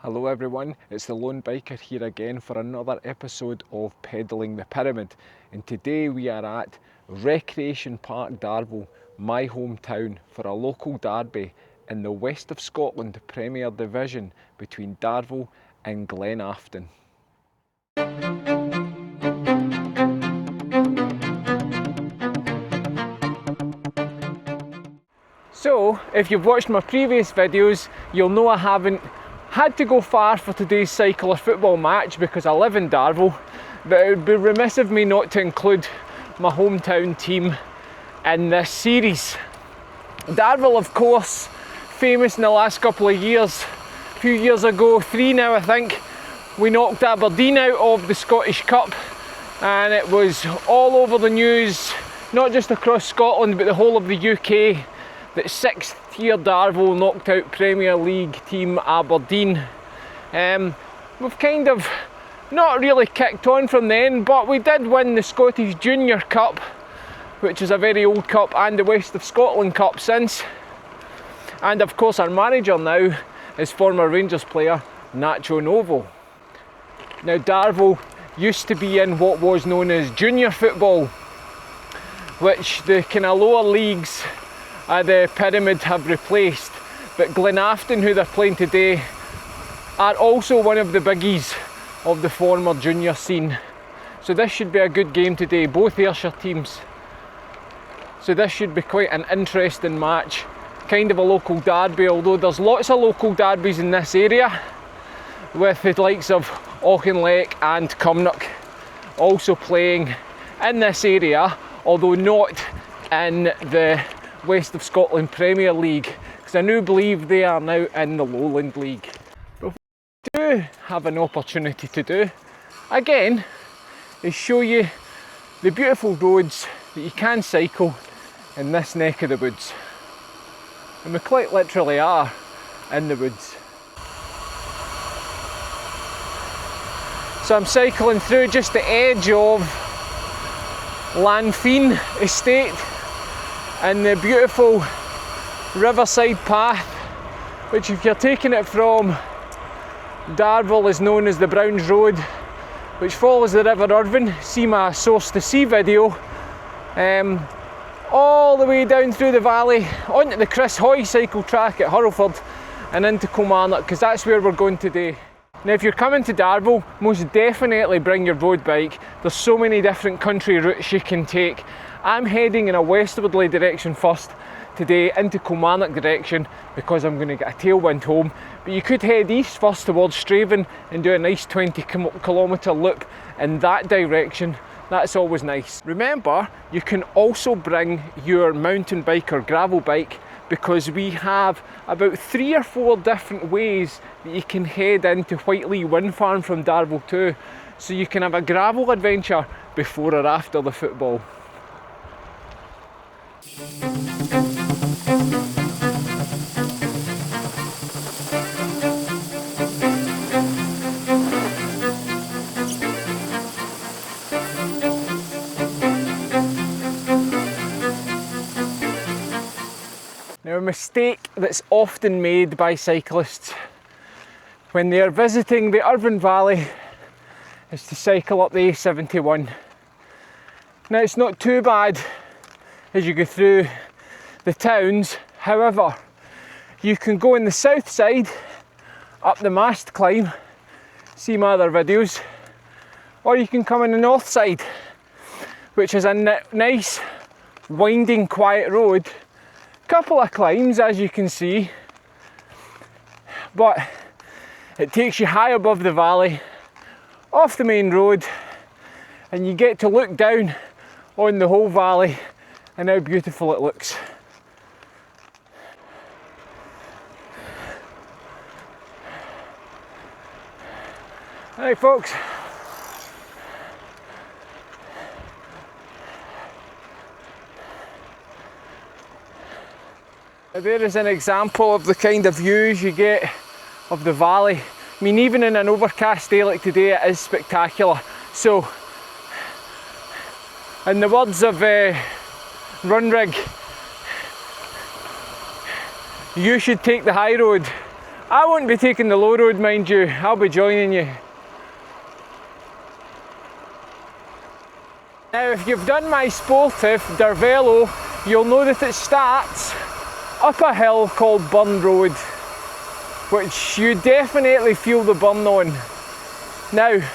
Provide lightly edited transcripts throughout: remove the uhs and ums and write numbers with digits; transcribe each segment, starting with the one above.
Hello everyone, it's the Lone Biker here again for another episode of Pedalling the Pyramid, and today we are at Recreation Park Darvel, my hometown, for a local derby in the West of Scotland Premier Division between Darvel and Glenafton. So, if you've watched my previous videos, you'll know I haven't had to go far for today's cycle or football match because I live in Darvel, but it would be remiss of me not to include my hometown team in this series. Darvel, of course, famous in the last couple of years. A few years ago, 3 now I think, we knocked Aberdeen out of the Scottish Cup, and it was all over the news, not just across Scotland but the whole of the UK, that 6th tier Darvel knocked out Premier League team Aberdeen. We've kind of not really kicked on from then, but we did win the Scottish Junior Cup, which is a very old cup, and the West of Scotland Cup since. And of course our manager now is former Rangers player Nacho Novo. Now Darvel used to be in what was known as junior football, which the kind of lower leagues the Pyramid have replaced, but Glenafton, who they're playing today, are also one of the biggies of the former junior scene. So this should be a good game today, both Ayrshire teams. So this should be quite an interesting match, kind of a local derby, although there's lots of local derbies in this area, with the likes of Auchinleck and Kilmarnock also playing in this area, although not in the West of Scotland Premier League, because I do believe they are now in the Lowland League. But what we do have an opportunity to do, again, is show you the beautiful roads that you can cycle in this neck of the woods. And we quite literally are in the woods. So I'm cycling through just the edge of Lanfine Estate and the beautiful riverside path, which if you're taking it from Darvel is known as the Browns Road, which follows the River Irvine. See my Source to Sea video. All the way down through the valley onto the Chris Hoy cycle track at Hurlford and into Kilmarnock, because that's where we're going today. Now if you're coming to Darvel, most definitely bring your road bike. There's so many different country routes you can take. I'm heading in a westwardly direction first today, into Kilmarnock direction, because I'm going to get a tailwind home. But you could head east first towards Straven and do a nice 20-kilometre loop in that direction. That's always nice. Remember, you can also bring your mountain bike or gravel bike, because we have about 3 or 4 different ways that you can head into Whiteley Wind Farm from Darvel too. So you can have a gravel adventure before or after the football. Now, a mistake that's often made by cyclists when they are visiting the Irvine Valley is to cycle up the A71. Now, it's not too bad as you go through the towns, however, you can go on the south side up the mast climb, see my other videos, or you can come on the north side, which is a nice winding quiet road. Couple of climbs as you can see, but it takes you high above the valley, off the main road, and you get to look down on the whole valley and how beautiful it looks. Alright folks, there is an example of the kind of views you get of the valley. I mean, even in an overcast day like today, it is spectacular. So, in the words of Runrig, you should take the high road, I won't be taking the low road, mind you, I'll be joining you. Now if you've done my sportive Darvel, you'll know that it starts up a hill called Burn Road, which you definitely feel the burn on. Now,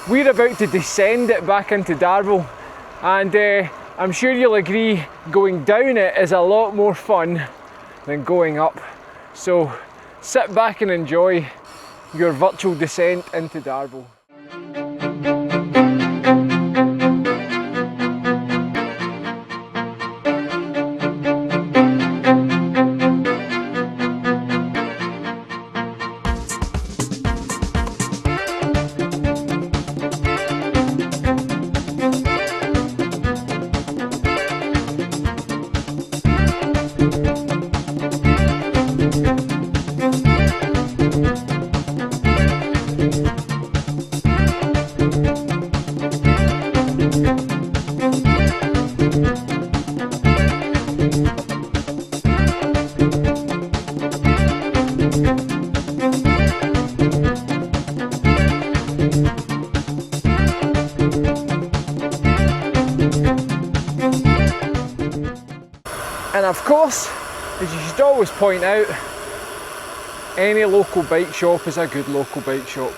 we're about to descend it back into Darvel, and I'm sure you'll agree going down it is a lot more fun than going up. So sit back and enjoy your virtual descent into Darvel. And of course, as you should always point out, any local bike shop is a good local bike shop.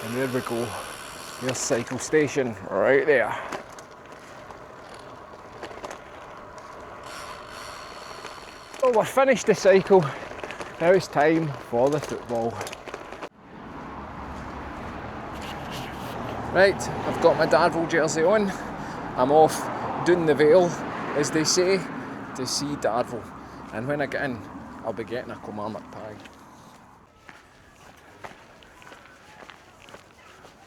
And there we go, there's cycle station right there. Well, we're finished the cycle, now it's time for the football. Right, I've got my Darvel jersey on, I'm off down the Vale, as they say, to see Darvel, and when I get in I'll be getting a Kilmarnock pie.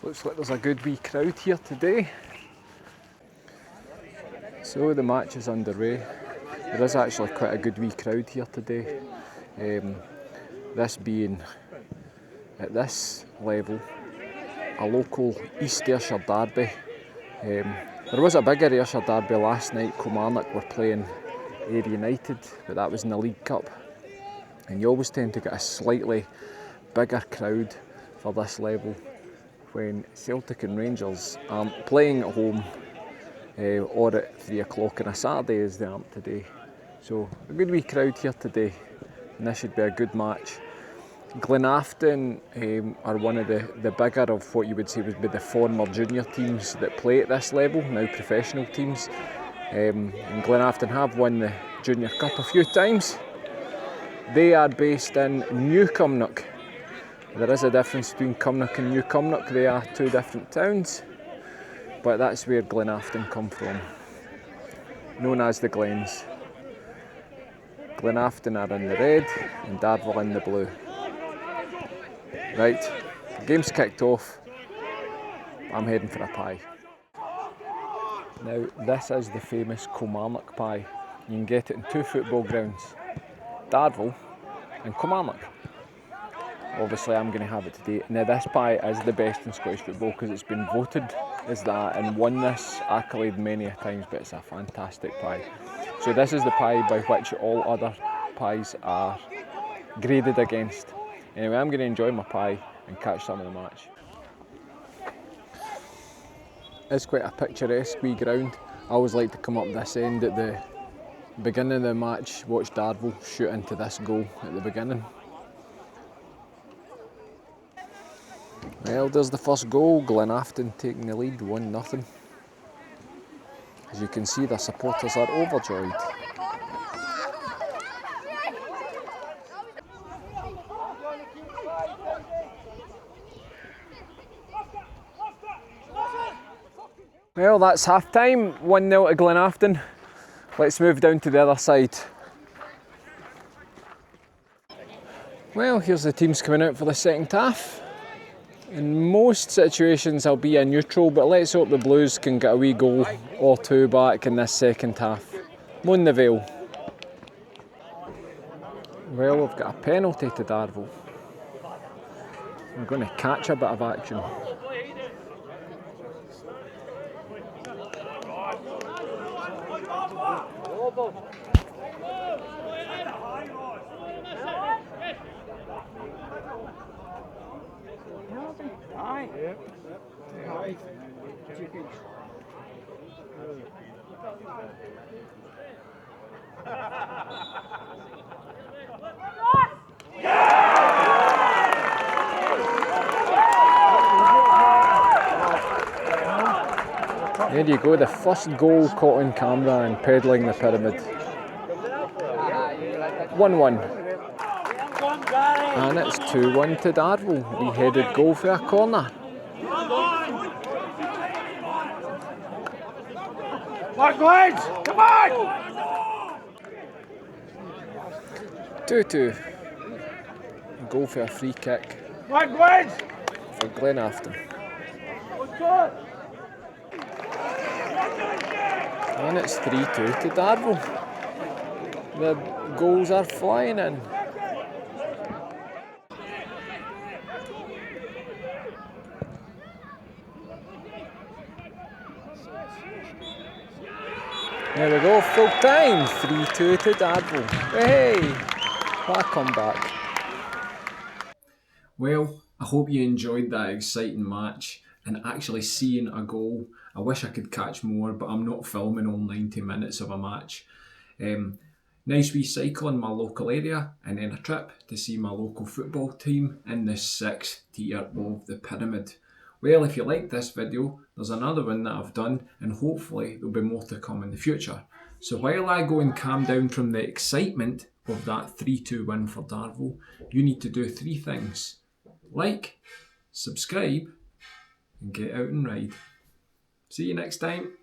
Looks like there's a good wee crowd here today. So the match is underway. There is actually quite a good wee crowd here today. This being at this level a local East Ayrshire derby. There was a bigger Ayrshire derby last night. Kilmarnock were playing Ayr United, but that was in the League Cup, and you always tend to get a slightly bigger crowd for this level when Celtic and Rangers aren't playing at home or at 3 o'clock on a Saturday as they aren't today. So a good wee crowd here today, and this should be a good match. Glenafton are one of the bigger of what you would say would be the former junior teams that play at this level, now professional teams. And Glenafton have won the Junior Cup a few times. They are based in New Kilmarnock. There is a difference between Kilmarnock and New Kilmarnock. They are two different towns, but that's where Glenafton come from, known as the Glens. Glenafton are in the red and Darvel in the blue. Right, the game's kicked off. I'm heading for a pie. Now, this is the famous Kilmarnock pie. You can get it in 2 football grounds, Darvel and Kilmarnock. Obviously, I'm going to have it today. Now, this pie is the best in Scottish football because it's been voted as that and won this accolade many a times, but it's a fantastic pie. So this is the pie by which all other pies are graded against. Anyway, I'm going to enjoy my pie and catch some of the match. It's quite a picturesque wee ground. I always like to come up this end at the beginning of the match, watch Darvel shoot into this goal at the beginning. Well, there's the first goal, Glenafton taking the lead, 1-0. As you can see, their supporters are overjoyed. Well, that's half time, 1-0 to Glenafton. Let's move down to the other side. Well, here's the teams coming out for the second half. In most situations I'll be a neutral, but let's hope the Blues can get a wee goal or two back in this second half. Moan the Vale. Well, we've got a penalty to Darvel. We're going to catch a bit of action. There you go, the first goal caught on camera and peddling the pyramid. 1-1. And it's 2-1 to Darvel. We headed goal for a corner. Come on! 2-2. Goal for a free kick for Glenafton. And it's 3-2 to Darvel. The goals are flying in. There we go, full time, 3-2 to Darvel. Hey, what a comeback. Well, I hope you enjoyed that exciting match and actually seeing a goal. I wish I could catch more, but I'm not filming all 90 minutes of a match. Nice wee cycle in my local area and then a trip to see my local football team in the 6th tier of the pyramid. Well, if you liked this video, there's another one that I've done and hopefully there'll be more to come in the future. So while I go and calm down from the excitement of that 3-2 win for Darvel, you need to do 3 things. Like, subscribe, and get out and ride. See you next time.